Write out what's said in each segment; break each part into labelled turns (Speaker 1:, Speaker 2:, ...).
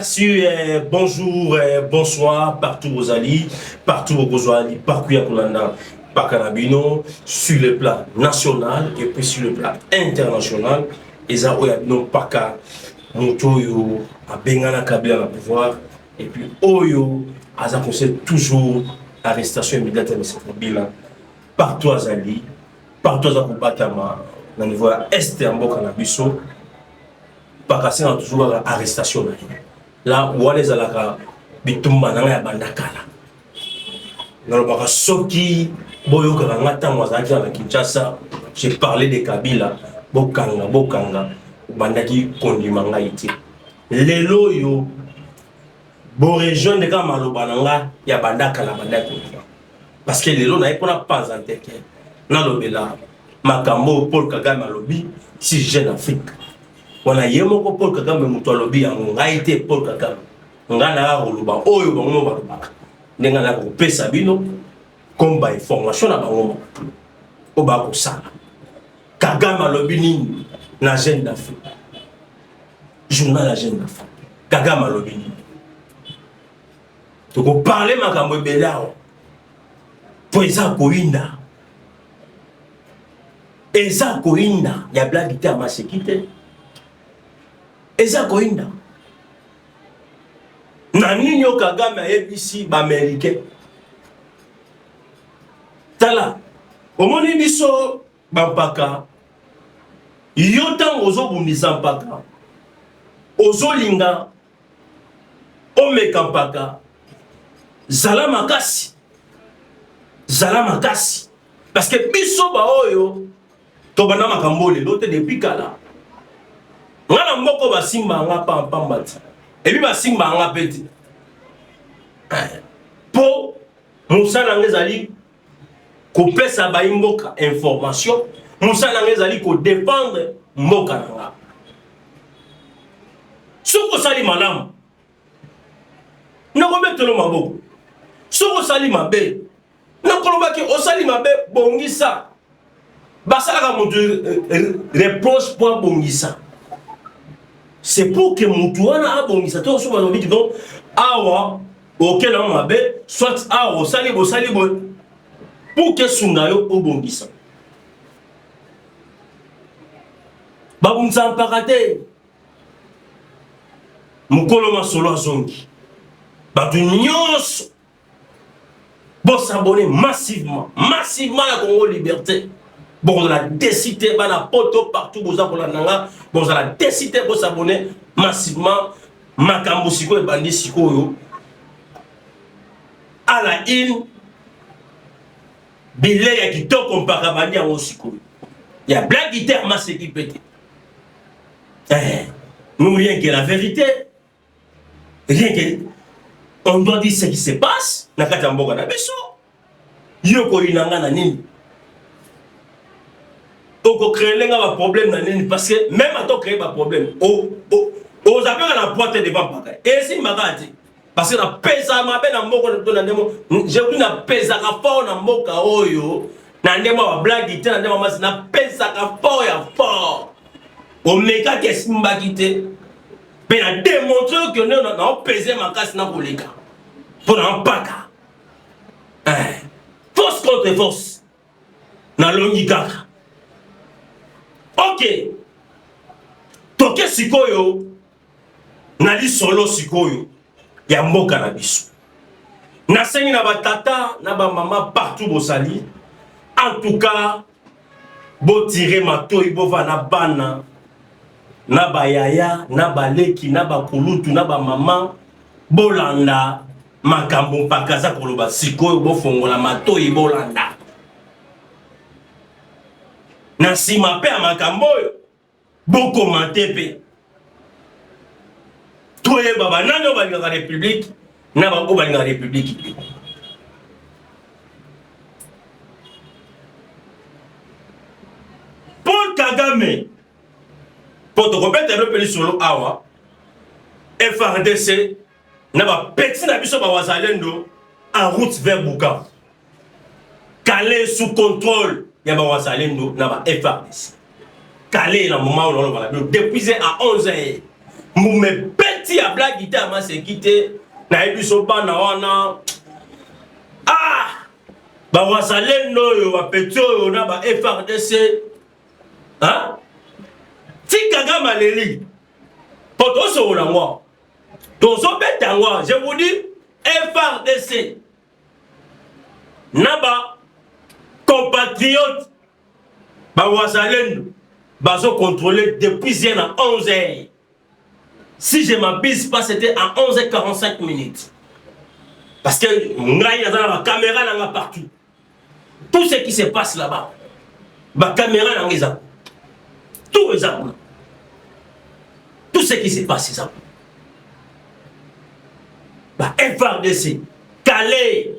Speaker 1: Merci, bonjour, bonsoir, partout aux alliés, partout aux alliés, partout à Canabino, sur le plan national et puis sur le plan international. Et ça, il y a non pas qu'à Motoyo, à Bengana Kabila à pouvoir, et puis Oyo, à ça conseille toujours arrestation immédiate de cette Kabila, partout aux alliés, partout à Kubatama, dans le niveau est en Bokanabiso, par casser toujours l'arrestation. Là où les alaka bitumba na ya bandakala na lobaka soki boyo ka ngata mwazaki na Kinshasa. J'ai parlé de Kabila bokanga bandaki kondima ngaiti lelo yo bo région de ka maloba nga ya bandakala parce que lelo na epona pas anteke na lobela makambo Paul Kagame alobi si jeune Afrique. Wana yemoko Paul Kagame mutu alobi yango ngai te Paul Kagame nga na koloba oyo bango balobaka ndenga na kopesa bino komba information na bango o ba kosala Kagame alobi nini na Jeune d'Afrique, journal la Jeune d'Afrique, Kagame alobi nini to ko parler makambo belao po eza koinda ya blague te amasekite eza koinda na nini o Kagame ayebisi ba américain tala omoni biso bampaka yo tango ozobundisa mpaka ozolinga omeka mpaka zala makasi parce que biso ba oyo to bana makambo lelo te depuis kala ngana mboko basimba nga pambati ebi basimba nga peti po musala ngezali ko pesa ba imboka information, musala ngezali ko défendre mboka nga soko sali malamu nako metelo maboko soko sali mabe nako lobaki osali mabe bongisa basala mutu reproche pour bongisa. C'est pour que Moutouana a bon, ça te reçoit dans le donc, awa, auquel on m'a soit awa, sali bon, pour que Sungayo au bon gissa. Baboun sans parate, Moukoloma solo zongi, Badunios, bon s'abonner massivement à Congo Liberté. Bon, on a décidé, on a poto partout, on a décidé de s'abonner massivement. Makambo Siko et Bandi Siko à la île. Bilé ya kitoko compara Bandi à Siko. Il y a blague qui terme à ce qui peut être. Nous, rien que la vérité. Rien que. On doit dire ce qui se passe. Nakatamboka na beso. Yoko inanga na nini. On crée un problème parce que même à toi créer un problème aux appels à la porte devant pareil et si magati parce que la pesa ma ben moko na ndemo j'ai vu na pesa ka fort na mboka oyo na ndemo ba blague te na ndemo mas na pesa ka fort ya fort o meka ke simba kite pe na démontrer que na peser ma casse na koleka pour na paka force contre force na longi kaka. Ok, toke sikoyo, nali solo sikoyo, ya mboka na biso. Nasengi na batata, na ba mama partout bosali. En tout cas, bo tire matoi bova na bana, na ba yaya, na ba leki, na ba kulutu, na ba mama, bolanda, makambo pakaza koloba sikoyo bo fongola matoi bolanda. Na si ma pe a makambo bon commenter pe toye baba nano ba la république na ba ko ba la république Paul Kagame pour te répéter le pays solo awa FRDC na ba petit na biso ba wazalendo en route vers Bukavu calé sous contrôle. Il y a un salendo na ba FRDC. Calé na moment où on va depuis à 11h. Vous me bête neti ya blague te amaseki te na biso bana wana ba wazalendo oyo ba petro na ba FRDC tikaga maleli poto so na moi tozo beta moi je vous dis FRDC na ba compatriotes ba wazalendo bazo contrôler depuis hier à 11h. Si je m'abuse pas, c'était à 11h45 minutes. Parce que il y a la caméra là partout. Tout ce qui se passe là-bas, la caméra là est tout est là. Tout ce qui se passe c'est ça. Bah FRDC, Calais.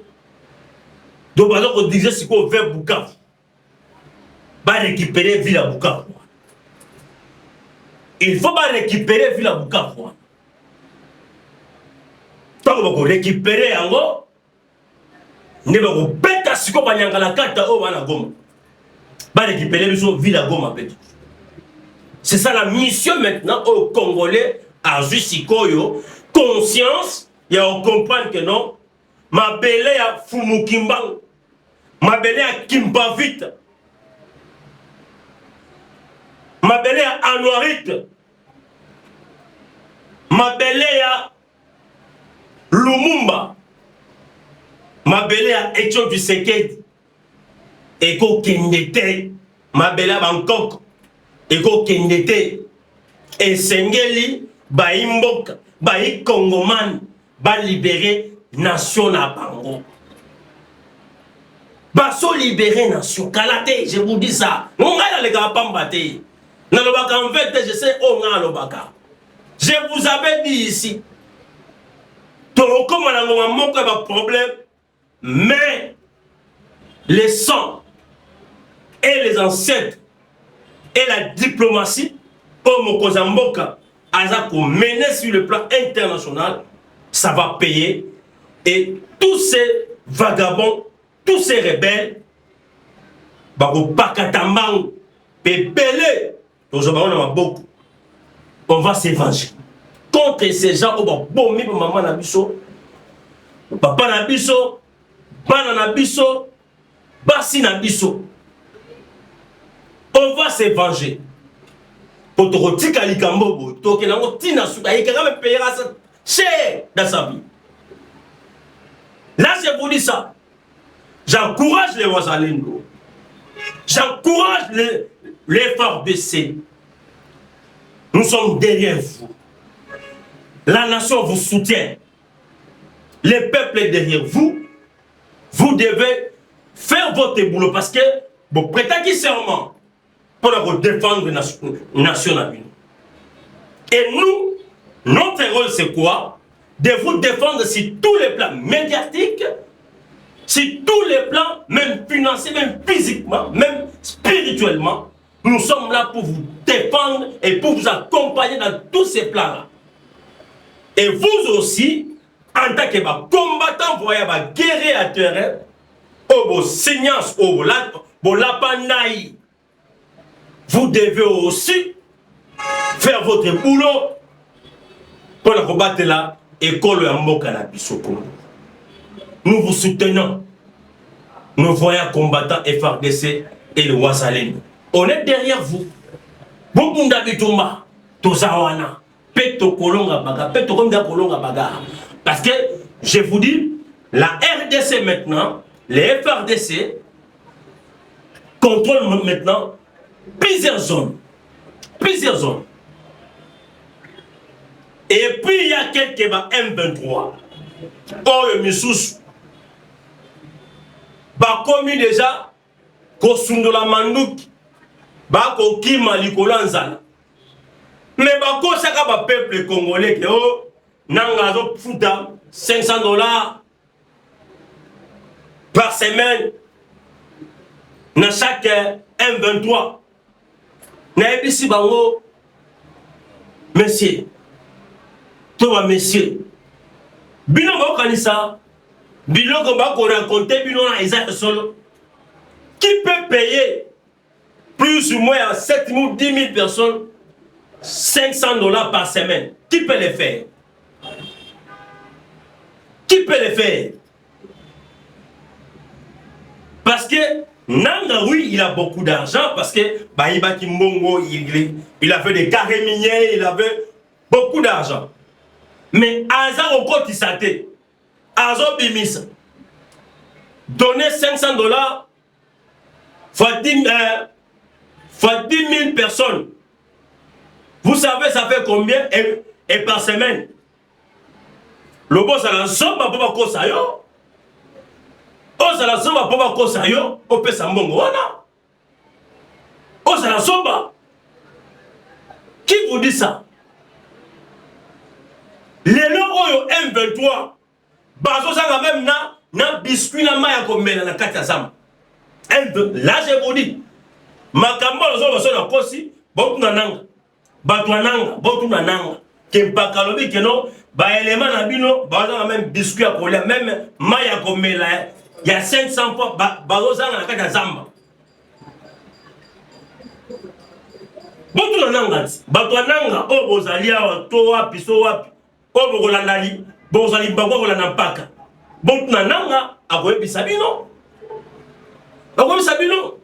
Speaker 1: Donc alors on disait c'est qu'on veut Bukavu. Bah récupérer ville à Bukavu. Il faut pas récupérer ville à Bukavu. Tant qu'on va récupérer en haut, ne va pas bêta si qu'on va y la carte au wana Goma. Va récupérer le ville à Goma. C'est ça la mission maintenant aux Congolais à Jusikoyo. Conscience, et on comprend que non. Ma belle à Fumukimbang, ma belle à Kimbavit, ma belle à Anouarit, ma belle à Lumumba, ma belle à Etienne Tshisekedi, Eko Kendete, ma belle à Bangkok, Eko Kendete, et Sengeli, Baïmbok, Baï Congoman, ba libérer nation à Bango. Baso libérer nation. Kalate, je vous dis ça. On a les gars pas m'battre. En fait, je sais on a le baka. Je vous avais dit ici. Donc, comme on a un problème, mais les sangs et les ancêtres et la diplomatie, comme Kozamboka, Azako mené sur le plan international, ça va payer. Et tous ces vagabonds, tous ces rebelles, on va s'évanger contre ces gens qui ont bombé pour maman Nabiso, papa Nabiso, bana Nabiso, basi Nabiso. On va s'évanger. Pour te retirer à l'Ikambobo, tu as même payer cher dans sa vie. Là, je vous dis ça. J'encourage les Wazalendo. J'encourage les FARDC. Nous sommes derrière vous. La nation vous soutient. Le peuple est derrière vous. Vous devez faire votre boulot parce que vous prêtez serment pour vous défendre la nation. Et nous, notre rôle c'est quoi? De vous défendre sur tous les plans médiatiques, sur tous les plans, même financiers, même physiquement, même spirituellement. Nous sommes là pour vous défendre et pour vous accompagner dans tous ces plans-là. Et vous aussi, en tant que combattant, vous voyez, guerrier à terrain, au signance, au lapanaï, vous devez aussi faire votre boulot pour la combattre là. École Mboka na biso. Nous vous soutenons. Nous voyons combattants FARDC et le Wazalendo. On est derrière vous. Beaucoup d'habitants, Tozawana, Peto Kolonga Baga, Peto Kolonga Baga. Parce que, je vous dis, la RDC maintenant, les FARDC contrôlent maintenant plusieurs zones. Plusieurs zones. Et puis il y a quelques M23. Oh, le Missous. Bah, commis déjà, Kosundola Mandouk, bah, Kokima Likolanzala. Mais bah, quand ça va peuple congolais, oh, Nangazo Fouta, $500 par semaine, dans chaque M23. Naïbisi Bango, monsieur. Toi, messieurs, Bino Mokanisa, Bino Komba qu'on racontait, Bino Isaac Solo, qui peut payer plus ou moins à 7 000 ou 10 000 personnes $500 par semaine? Qui peut les faire? Qui peut le faire? Parce que Nanga, oui, il a beaucoup d'argent parce que Baïba Kimbongo, il avait des carrés miniers, il avait beaucoup d'argent. Mais Azar au côté Tisate, Azar Bimisa, donner $500 fois 10 000 personnes. Vous savez, ça fait combien et par semaine? Le boss a la somme à Papa Kosayo. Oh, ça la somme à Papa Kosayo. On peut s'ambongo. Oh, ça la somme. Qui vous dit ça? Les lots M23. Bazo ça même na biscuit na maya comme na katazam. Là je vous dis. Makambo zo so na kosi, botu na nanga. Batwananga, botu na nanga. Kempaka lobi keno ba élément na bino, bazo même biscuit à coller même maya comme il y a 500 fois bazo ça na katazamba. Botu na nanga, batwananga o bozalia to wapi so wapi. O bokolandali, bozali bagwa kolanda mpaka. Botu na nanga akoyebi sabino. Akoyebi sabino.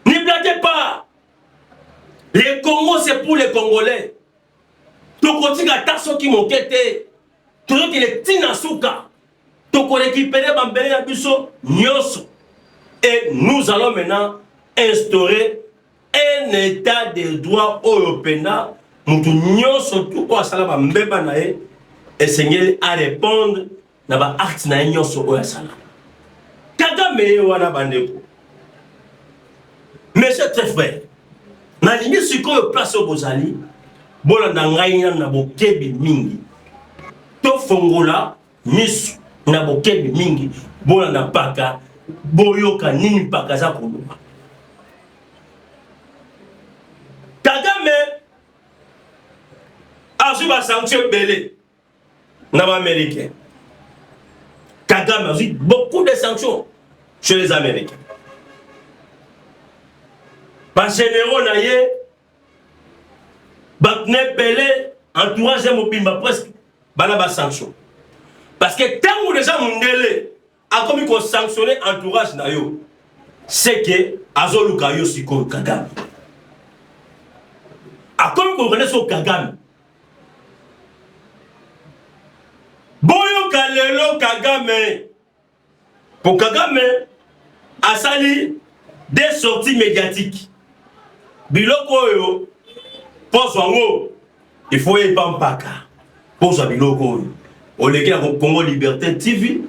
Speaker 1: Ne blaguez pas. Les Congos, c'est pour les Congolais. Tokotika taso ki mokete. Tokoki le tinasuka. Toko récupérer bambele na biso nyoso. Et nous allons maintenant instaurer un état de droit européen. Mutu nyoso tout ko asala ba mbeba na e esengeli à répondre na ba acte na nyoso o asala. Kagame wana bandeko. Mais c'est très frère. Na lingi siko place au bozali. Bola na ngai na bokebi mingi. To fongola misu na bokebi mingi. Bola na paka boyoka nini paka za koluma. Kagame a su ba sanction belé na ba américain. Kagame a eu beaucoup de sanctions chez les Américains. Par généraux naïe, Bakne Pelé, entourage Mopimba presque, balaba sanction. Parce que tant que les gens mundele a commis qu'on sanctionner entourage nayo, c'est que Azoluka yo siko Kagame. A commis qu'on connaît son Kagame. Boyo Kalelo Kagame. Pour Kagame, a sali des sorties médiatiques. Biloko yo, pour Swango, il faut y pas mpaka. Pour ça, Biloko yo. On est là au Congo Liberté TV,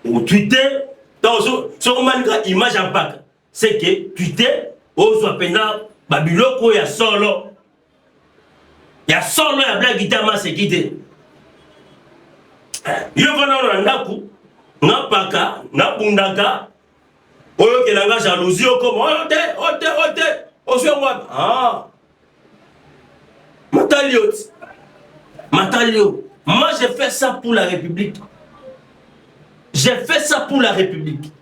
Speaker 1: au Twitter, dans ce image en paka. C'est que Twitter, au soit pendant, Biloko ya solo. Ya solo ya blague itama se quitte. Yo vana ndaku, na paka, na bundaka, oyo kelanga jalousie comme ote. Ah, Matalio. Moi j'ai fait ça pour la République. J'ai fait ça pour la République.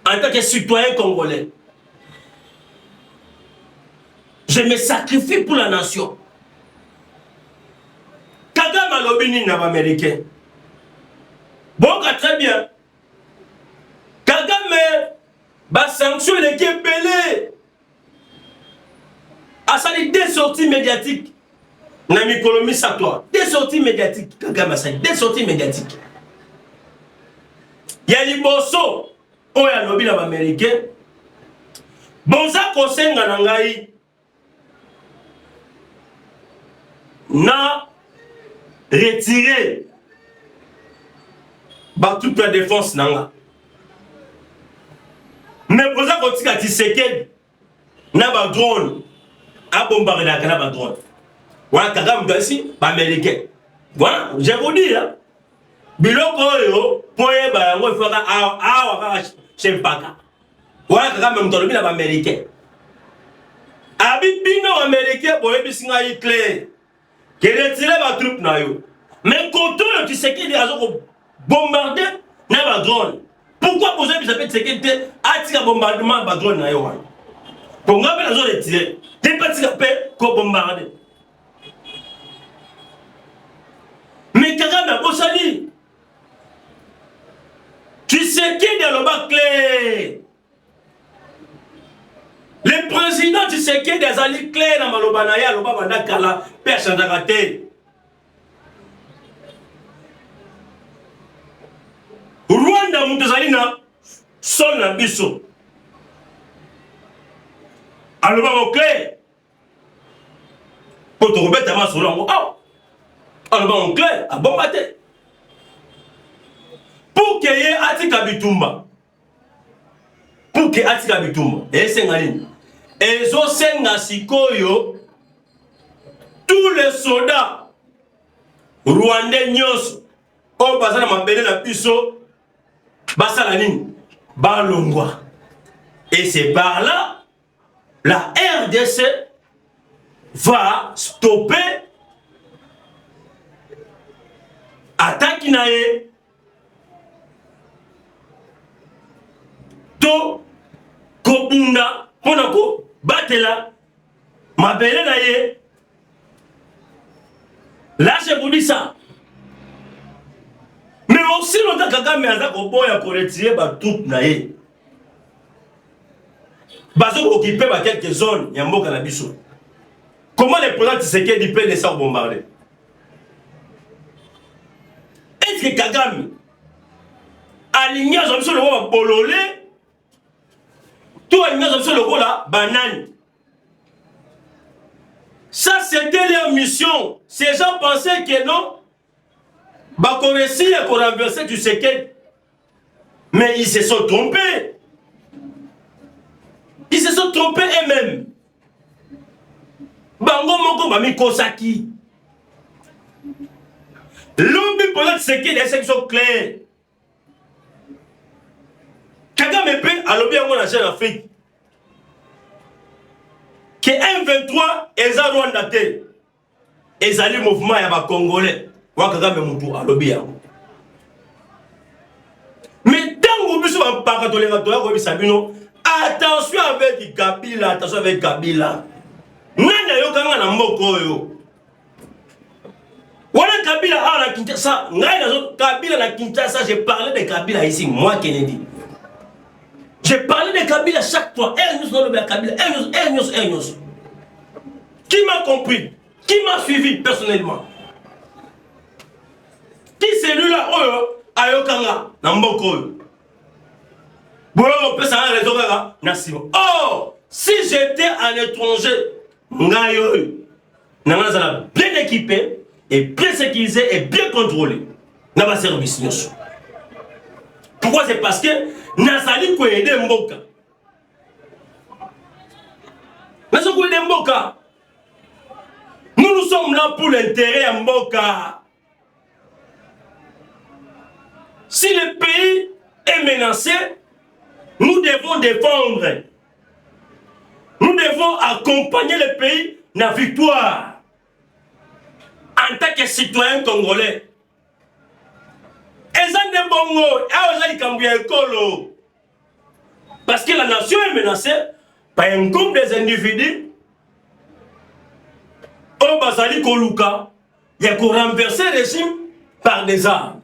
Speaker 1: En tant que citoyen congolais. Je me sacrifie pour la nation. Kagame Alobini n'a pas américain. Bon, très bien. Kagame, bah sanction les Kébélé. A sali des sorties médiatiques. Nami Kolomi Satwa. Des sorties médiatiques. Kagame sali des sorties médiatiques. Yali Bosso. Oya lobi na américain. Bonza kosenga na ngai. Na retirer. Ba toute la défense nanga. Mais bonza kotika Tshisekedi. Na ba drone. A bombardé la canne à drone. Voilà, Kagame Gassi, américain. Voilà, je vous dis, hein. Biloko yo, poye ba ngo faka awa chez Paka. Voilà, Kagame Mtolobi la américain. Abibino américain boye bisinga Hitler. Qui retire ba troupe na yo. Mais quand tu sais qu'il y a bombardé na ba drone. Pourquoi poser bi s'appelle sécurité atira bombardement ba drone na yo. Pour nga la zone retirer. Des petits appels qu'on bombarde. Mais Kagame Bosali. Tu sais qui est dans le bas clair. Le président tu sais qui est des alliés clairs dans Malobanaya, le bas Mandakala, personne n'a raté. Rwanda Moutezalina, son la biso. Alors, on clair. Pour te remettre à ma solango. Alors, on clair. À bon matin. Pour qu'il y ait Atika Bitumba. Pour qu'il y ait Atika Bitumba. Et c'est Ngaline. Et zo senga sikoyo. Tous les soldats rwandais nyos. Au bazana mabele la biso. Basalanine. Balongwa. Et c'est par là. La RDC va stopper attaque nae to kobunda ponako batela mabele nae. Là je vous dis ça. Mais aussi longtemps Kagame aza koboya ko retirer ba troupe nae. Bazo occuper quelques zones, il y a un cannabis. Comment les présidents Tshisekedi peuvent laisser bombarder? Est-ce que Kagame aligné sur le roi Bololé, tout aligné sur le roi Banane? Ça c'était leur mission. Ces gens pensaient que non, bah qu'on réussit à renverser Tshisekedi. Mais ils se sont trompés. Ils se sont trompés eux-mêmes. Bango moko bami kosaki. L'homme peut c'est que les sections claires. Kagame pe alobi yango na jeune Afrique. Que M23 eza Rwanda te. Ezali mouvement ya ba Congolais. Wa Kagame mutu alobi yango. Mais tango biso ba pakatoleka to ya ko bisabino. Attention avec Kabila, attention avec Kabila. Nana yo kanga na mboko yo. Voilà Kabila à la Kinshasa. Kabila na Kinshasa, j'ai parlé de Kabila ici, moi Kennedy. J'ai parlé de Kabila chaque fois. Qui m'a compris? Qui m'a suivi personnellement? Qui c'est lui là? Ayokanga na mboko yo. Oh, si j'étais un étranger, bien équipé, et bien sécurisé, et bien contrôlé, dans ma service. Pourquoi? C'est parce que Nazali peut aider Mboka. Nous sommes là pour l'intérêt de Mboka. Si le pays est menacé, nous devons défendre. Nous devons accompagner le pays dans la victoire. En tant que citoyen congolais. Parce que la nation est menacée par un groupe des individus. Au Basali Koluka, il y a qu'on renverser le régime par des armes.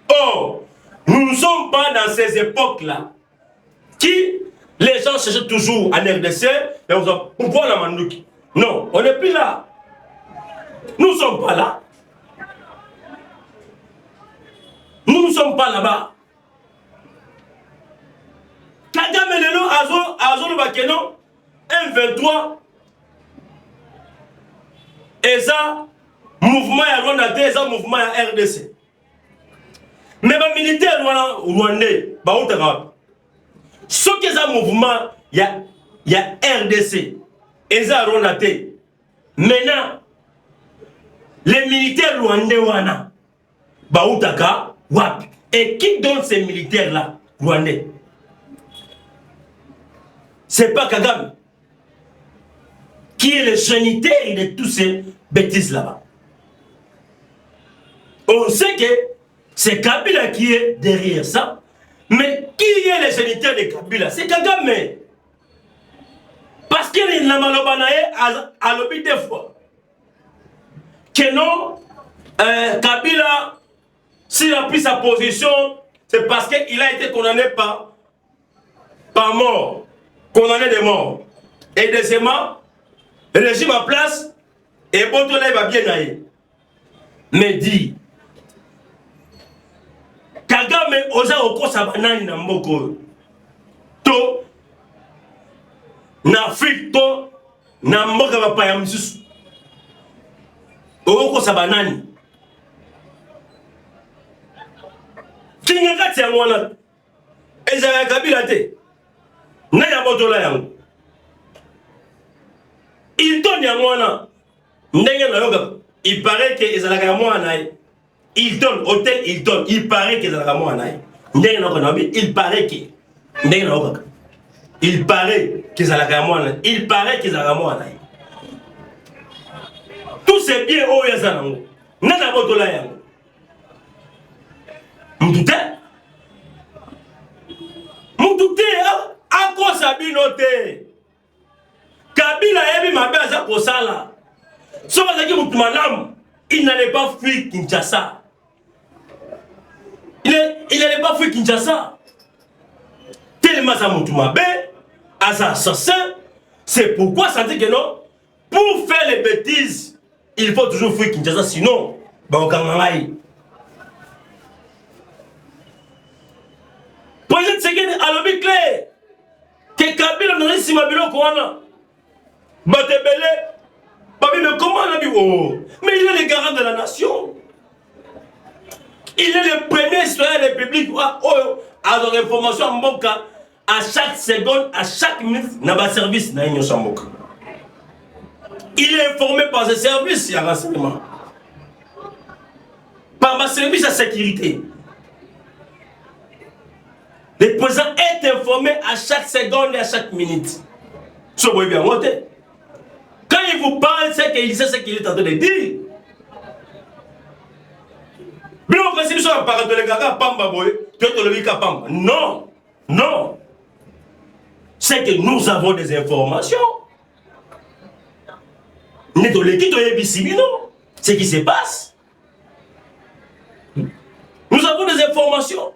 Speaker 1: Or, nous ne sommes pas dans ces époques-là qui les gens cherchent toujours en RDC et on dit pourquoi la Mandouki? Non, on n'est plus là. Nous ne sommes pas là. Nous ne sommes pas là-bas. Kagame Lelo Azo Bakeno M23 Eza mouvement à Rwanda, Eza mouvement à RDC. Mais les militaires rwandais, ce qui est un mouvement, il y a RDC, Eza Rwanda. Maintenant, les militaires rwandais, Baoutaka, Wap. Et qui donne ces militaires-là, rwandais? C'est pas Kagame. Qui est le géniteur de tous ces bêtises là-bas. On sait que c'est Kabila qui est derrière ça. Mais qui est le géniteur de Kabila? C'est Kagame. Parce qu'il a malobanaye à l'objet des fois. Que non, Kabila, s'il a pris sa position, c'est parce qu'il a été condamné par mort. Condamné de mort. Et deuxièmement, le régime en place, et bon, tout là, il va bien aller. Mais dit, Kagame oza okosa banani na mboko. To, na Afrique, to, na mboka bapaya msusu. Okosa banani. Kinga kati ya mwana. Ezala Kabila te. Na ya botola yango. Il donne ya mwana. Ndenge na yoga. Il paraît que ezala ka mwana. Il donne hôtel, il donne. Il paraît que ezala ka mwana. Ndenge na yoga. Il paraît que. Ndenge na yoga. Il paraît que ezala ka mwana. Il paraît que ezala ka mwana. Tout c'est bien au yazanango. Na na botola yango. Mutute ako sabino te Kabila yebi mabe aza kosala so bazaki mutu malamu il n'allait pas fuir Kinshasa il n'allait pas fuir Kinshasa tellement ça mutu mabe aza assassin c'est pourquoi ça dit que non pour faire les bêtises il faut toujours fuir Kinshasa sinon ba okangai. Projet Tshisekedi à l'objet clair que Kabila n'a si ma bilo koana batebele babi mais comment on a dit oh mais il est le garant de la nation, il est le premier citoyen république oh à leur information mboka à chaque seconde à chaque minute n'a pas service na union mboka il est informé par ses services à renseignement par ma service à sécurité. Le président est informé à chaque seconde et à chaque minute. Quand il vous parle, c'est qu'il sait ce qu'il est en train de dire. Non, non. C'est que nous avons des informations. Ce qui se passe. Nous avons des informations.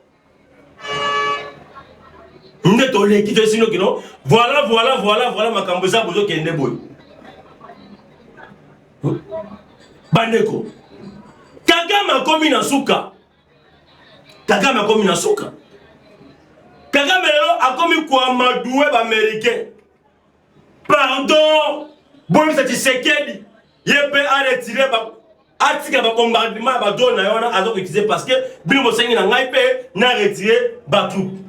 Speaker 1: Voilà, ma cambosa bozo kende boy. Bandeko. Kagame a commis na suka. Kagame a commis quoi madoué américain. Pardon. Bon, c'est Tshisekedi. Il peut arrêter atika ba bombardement ba drone na yona azo utiliser parce que bino bosengi na ngai pe na retirer ba troupe.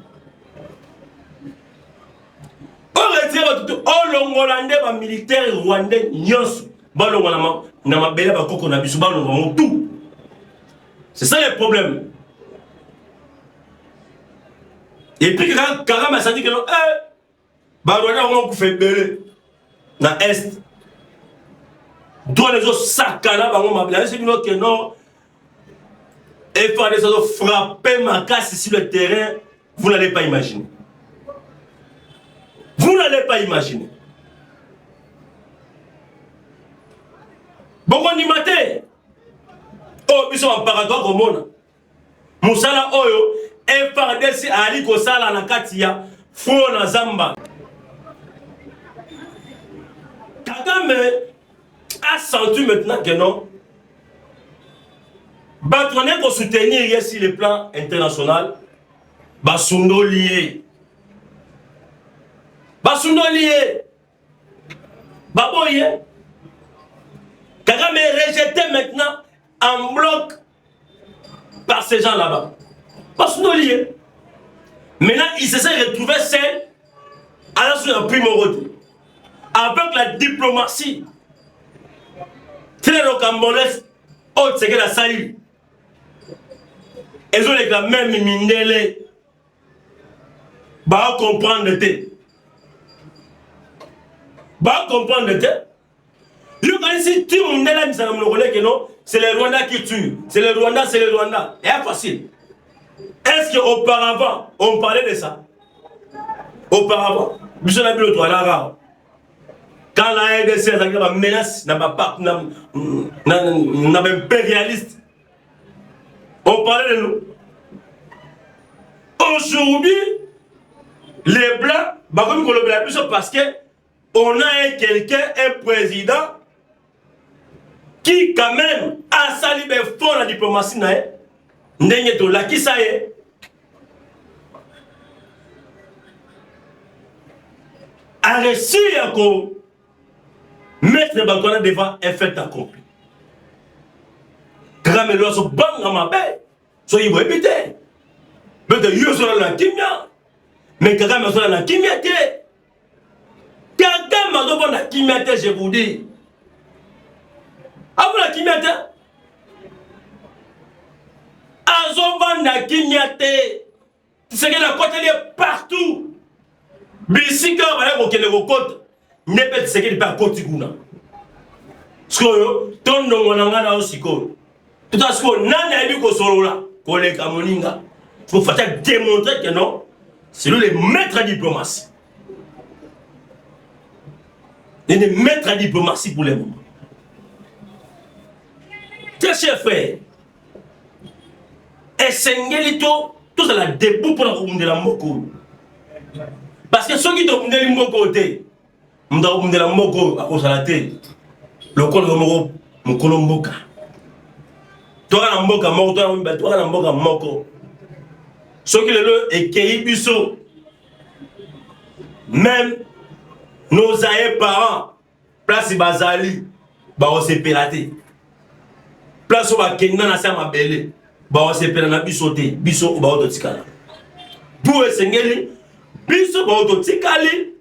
Speaker 1: On retire tout olongolande ba militaire rwandais nyonso ba longola na mabele ba koko na biso ba longola tout. C'est ça le problème. Et puis quand Kagame a dit que non ba Rwanda on fait belé na est. Doit les autres sakana bango mabele c'est que non et faire des autres frapper ma casse sur le terrain, vous n'allez pas imaginer. Vous n'allez pas imaginer. Bon, on y maté. Oh, ils sont en paradoxe au monde. Moussala Oyo, FRDC Ali Kosala Nakatia, Fona Zamba. Kagame a senti maintenant que non. Batouane pour soutenir ici le plan international. Basundo lié. Basundo lié. Baboye. Kagame est rejeté maintenant en bloc par ces gens là-bas. Basundo lié. Maintenant, il se s'est retrouvé seul à la suite d'un primorité. Avec la diplomatie. C'est le Cambodge. Oh, c'est que la salle. Ils ont les même minélé. Bah, comprendre de thé. Bah, comprendre de thé. Le cas ici, tu m'as dit que non, c'est le Rwanda qui tue. C'est le Rwanda, c'est le Rwanda. C'est facile. Est-ce qu'auparavant, on parlait de ça? Auparavant, je n'ai plus le droit là. Quand la RDC a une menace, n'a pas impérialiste, On parlait de nous. Aujourd'hui, les Blancs, parce que on a quelqu'un, un président, qui quand même a sali fort la diplomatie, qui ça est. A réussi à mettre Bakona devant un fait accompli. Quand même, l'oiseau bang à ma paix, soyez vous éviter. Mais de yeux sur la kimia. Mais quand même, sur la kimia, quand même, sur la kimia, je vous dis. Après la kimia, Azoban la kimia, c'est que la côte est partout. Bisika va y avoir côte. N'est pas ce qu'il pas côte guna. Skoyo, ton nom on a na osiko. Tout à ce qu'on a dit ko solo là, collègue à moninga. Faut faire démontrer que non, c'est lui le maître de diplomatie. Il est maître de diplomatie pour les moments. Très cher frère. Et Sengelito, tout ça la debout pour la route de la moko. Parce que ceux qui ont des moko, nous avons des moko à cause de la tête. Le col de moko, mon colomboka. Toi, la mboka, toi, la mboka, moko. Ceux qui le et qui biso. Même nos aïeux parents, place Bazali, on s'est pélaté. Place où va Kenna na sama belé, on s'est pélaté, bisoté, biso, on va tikala. Pour Sengeli, biso, on va tikali.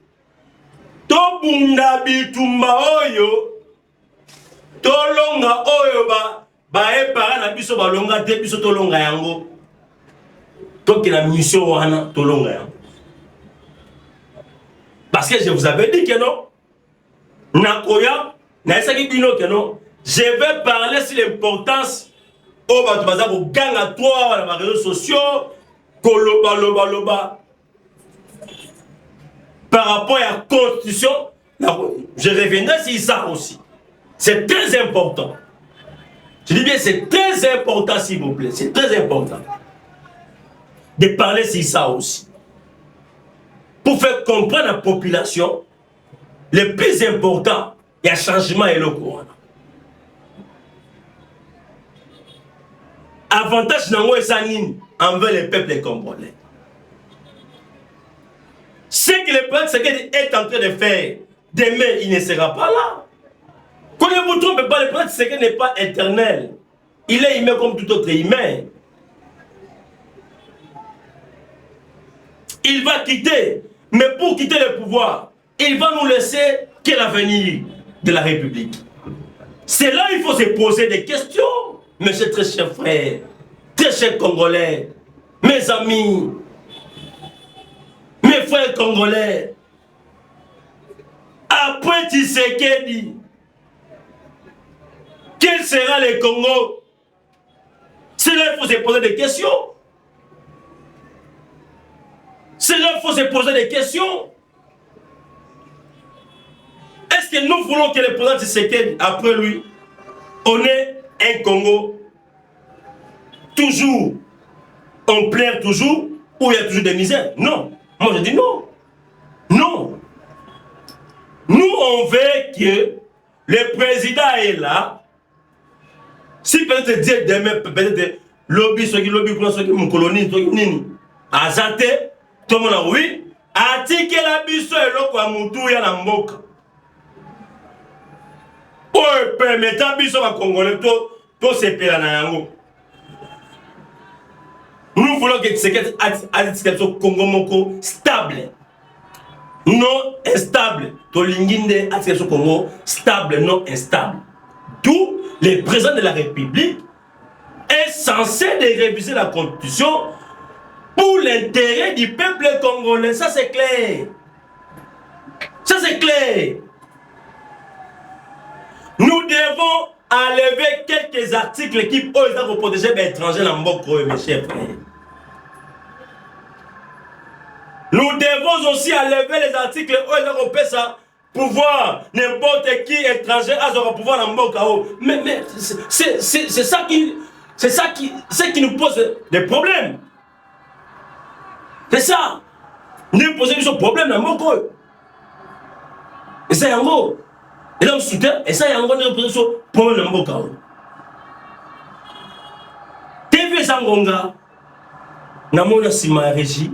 Speaker 1: To bunda bitumba oyo, to longa oyo ba e para na biso ba longa te biso to longa yango. To ki la mission wana to longa yango. Parce que je vous avais dit que non. Nakoya, na esaki bino que non. Je vais parler sur l'importance au batubaza ko ganga toi dans les réseaux sociaux, koloba loba loba. Par rapport à la constitution, je reviendrai sur ça aussi. C'est très important. Je dis bien, c'est très important, s'il vous plaît. C'est très important de parler sur ça aussi. Pour faire comprendre à la population, le plus important, il y a changement et le courant. Avantage nango esanini envers les peuples congolais. Ce que le peuple est en train de faire, demain, il ne sera pas là. Quand ne vous trompez pas, le peuple n'est pas éternel. Il est humain comme tout autre humain. Il va quitter. Mais pour quitter le pouvoir, il va nous laisser quel avenir de la République. C'est là qu'il faut se poser des questions. Mes très chers frères, très chers Congolais, mes amis, mes frères congolais, après Tshisekedi, quel sera le Congo? C'est là qu'il faut se poser des questions. C'est là qu'il faut se poser des questions. Est-ce que nous voulons que le président Tshisekedi, après lui, on ait un Congo toujours, on plaire toujours, où il y a toujours des misères? Non. Moi je dis non. Non. Nous on veut que le président est là. Si peut-être dire demain, peut-être lobby, ceux qui lobby pour ceux qui mon colonie, ceux qui nini. Azate, tout le monde a oui. Atike la biso et l'eau kwa moutou ya na mboka. Oh, permettant biso va congolais, tout se pela na yango. Nous voulons que Tshisekedi ait Congo moko stable. Non instable. Tolinginde ait Congo stable, non instable. D'où le président de la République est censé de réviser la constitution pour l'intérêt du peuple congolais. Ça c'est clair. Ça c'est clair. Nous devons enlever quelques articles qui ont protégé les étrangers dans Mboko, mes chers frères. Nous devons aussi enlever les articles où ils ça pouvoir n'importe qui étranger a pouvoir dans Mboko. Mais c'est ça C'est ça qui nous pose des problèmes. C'est ça. Nous posons des problèmes dans mon corps. Et ça, en gros. Et là, on soutient. Et ça, en gros, nous posons des problèmes dans mon corps. TV Zangonga, namona sima régie,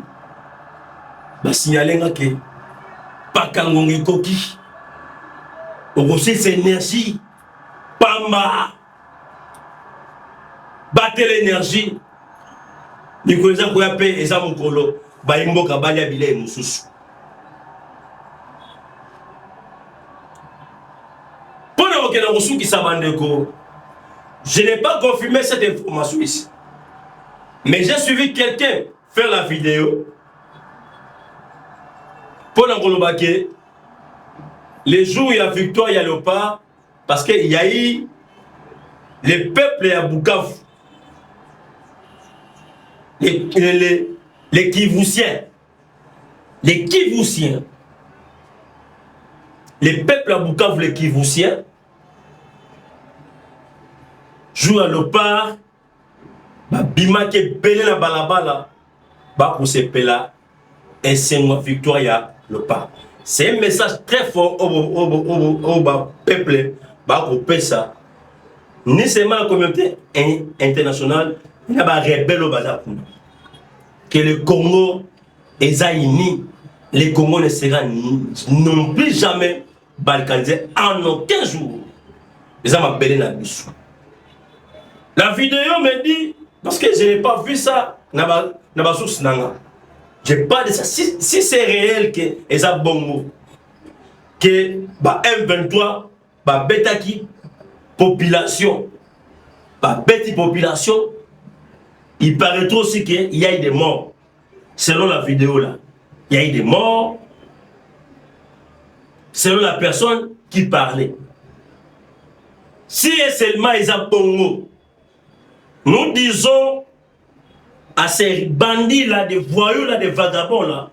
Speaker 1: ba signaler que pas kangongi koki. Aussi c'est énergie, pamba, battre l'énergie. Ni ko za ko yape eza mukolo, ba imboka bali abile mususu. Pendant que na reçu qui s'abandeko, je n'ai pas confirmé cette information ici. Mais j'ai suivi quelqu'un faire la vidéo pour l'englober. Les jours où il y a victoire, il y a le pas, parce qu'il y a eu les peuples à Bukavu, les Kivoussiens, les peuples à Bukavu, les Kivoussiens, jouent à le part, bima ke belé la balabala, pour se pela, et c'est une victoire, il y a le pas. C'est un message très fort au peuple, au PESA. Ni seulement la communauté internationale, il y a des rebelles au bazar. Que le Congo est uni, les Congos ne seront non plus jamais balkanisés en aucun jour. Ils ont appelé la bus. La vidéo me dit, parce que je n'ai pas vu ça, n'a source nanga. Je parle de ça. Si c'est réel que ça bon mot, que M23, betaki population, beti population, il paraît aussi qu'il y a eu des morts. Selon la vidéo là, il y a eu des morts. Selon la personne qui parlait. Si seulement ils ont bon mot, nous disons à ces bandits là, des voyous là, des vagabonds là,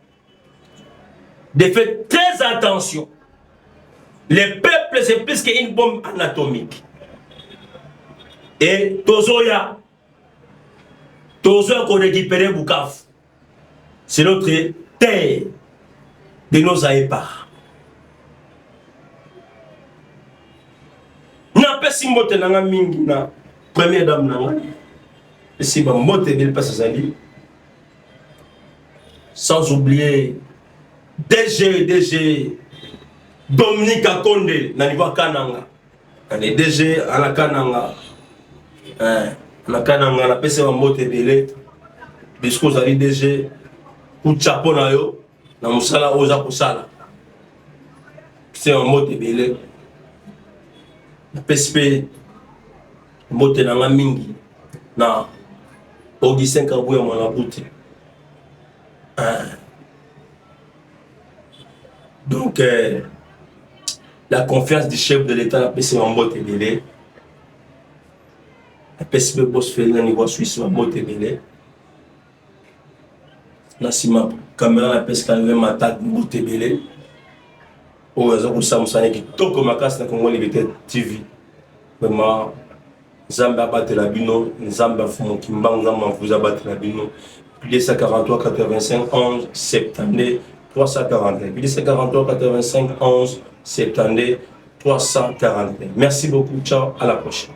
Speaker 1: de faire très attention. Les peuples, c'est plus qu'une bombe anatomique. Et Tozoya qu'on récupère Bukavu, c'est notre terre de nos aïpas. N'a pas si moté nanga mingi na première dame nanga. Si ma moté belle passe Zali. Sans oublier DG Dominique Akonde na niveau Kananga. On est DG à la Kananga. La Kananga na pese wa moté belle. Bisco Zali DG ku chapeau na yo na musala oza kusala. C'est un moté belle. La PSP moté nanga mingi na Augustin Kabouya Manabuti. Donc la confiance du chef de l'État la PSP en moté belé. La PSP boss fait le niveau suisse en moté belé. La sima caméra la PSP quand même attaque moté belé. Au hasard ça musane qui toko makas na Congo Liberté TV. Vraiment Zamba battre la bino, Zamba fumo kimba, Zamba fuza battre la bino. Plus 143 85 11 70 341. Plus 143 85 11 70 341. Merci beaucoup, ciao, à la prochaine.